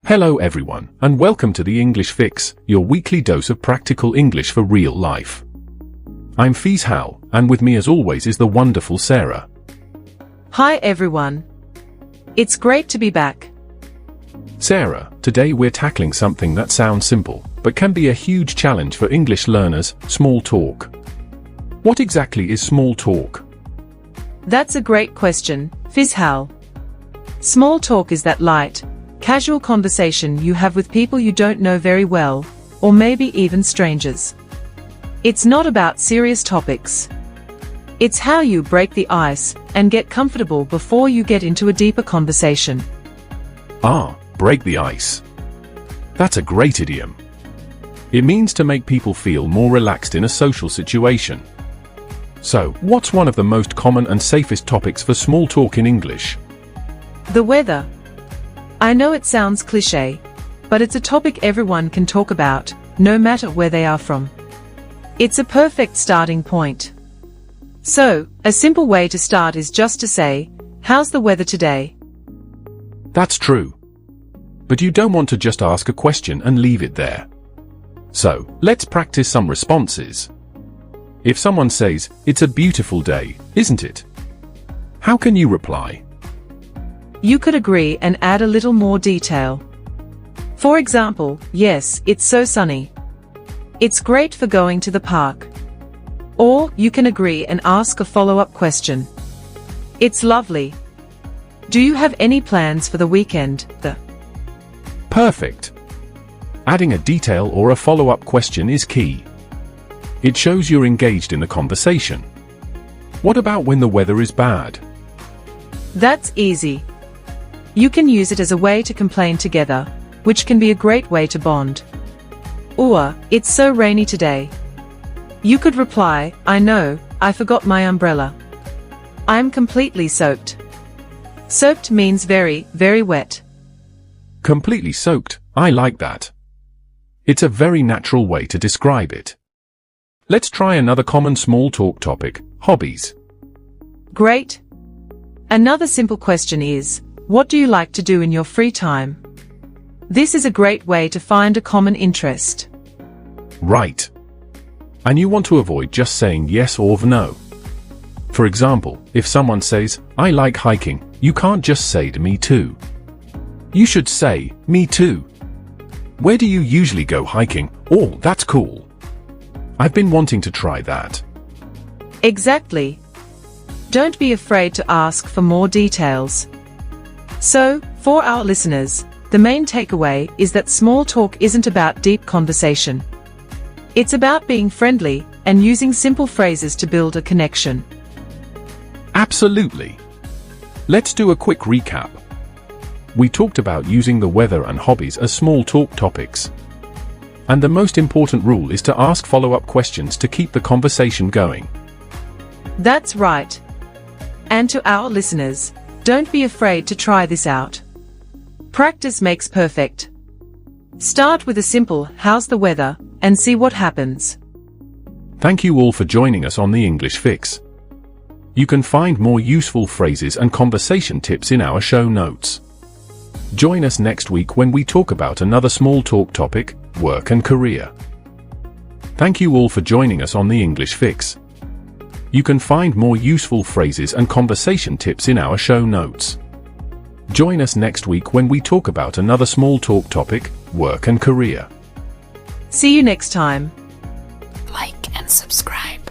Hello everyone, and welcome to the English Fix, your weekly dose of practical English for real life. I'm Fiz Hal, and with me as always is the wonderful Sarah. Hi everyone. It's great to be back. Sarah, today we're tackling something that sounds simple, but can be a huge challenge for English learners: small talk. What exactly is small talk? That's a great question, Fiz Hal. Small talk is that light, casual conversation you have with people you don't know very well, or maybe even strangers. It's not about serious topics. It's how you break the ice and get comfortable before you get into a deeper conversation. Break the ice. That's a great idiom. It means to make people feel more relaxed in a social situation. So, what's one of the most common and safest topics for small talk in English? The weather. I know it sounds cliché, but it's a topic everyone can talk about, no matter where they are from. It's a perfect starting point. So, a simple way to start is just to say, "How's the weather today?" That's true. But you don't want to just ask a question and leave it there. So, let's practice some responses. If someone says, "It's a beautiful day, isn't it?" How can you reply? You could agree and add a little more detail. For example, "Yes, it's so sunny. It's great for going to the park." Or, you can agree and ask a follow-up question. "It's lovely. Do you have any plans for the weekend?" Perfect. Adding a detail or a follow-up question is key. It shows you're engaged in the conversation. What about when the weather is bad? That's easy. You can use it as a way to complain together, which can be a great way to bond. Or, "It's so rainy today." You could reply, "I know, I forgot my umbrella. I'm completely soaked." Soaked means very, very wet. Completely soaked, I like that. It's a very natural way to describe it. Let's try another common small talk topic: hobbies. Great. Another simple question is, "What do you like to do in your free time?" This is a great way to find a common interest. Right. And you want to avoid just saying yes or no. For example, if someone says, "I like hiking," you can't just say "me too." You should say, "Me too. Where do you usually go hiking?" "Oh, that's cool. I've been wanting to try that." Exactly. Don't be afraid to ask for more details. So, for our listeners, the main takeaway is that small talk isn't about deep conversation. It's about being friendly and using simple phrases to build a connection. Absolutely. Let's do a quick recap. We talked about using the weather and hobbies as small talk topics. And the most important rule is to ask follow-up questions to keep the conversation going. That's right. And to our listeners, don't be afraid to try this out. Practice makes perfect. Start with a simple "How's the weather?" and see what happens. Thank you all for joining us on the English Fix. You can find more useful phrases and conversation tips in our show notes. Join us next week when we talk about another small talk topic: work and career. Thank you all for joining us on the English Fix. You can find more useful phrases and conversation tips in our show notes. Join us next week when we talk about another small talk topic: work and career. See you next time. Like and subscribe.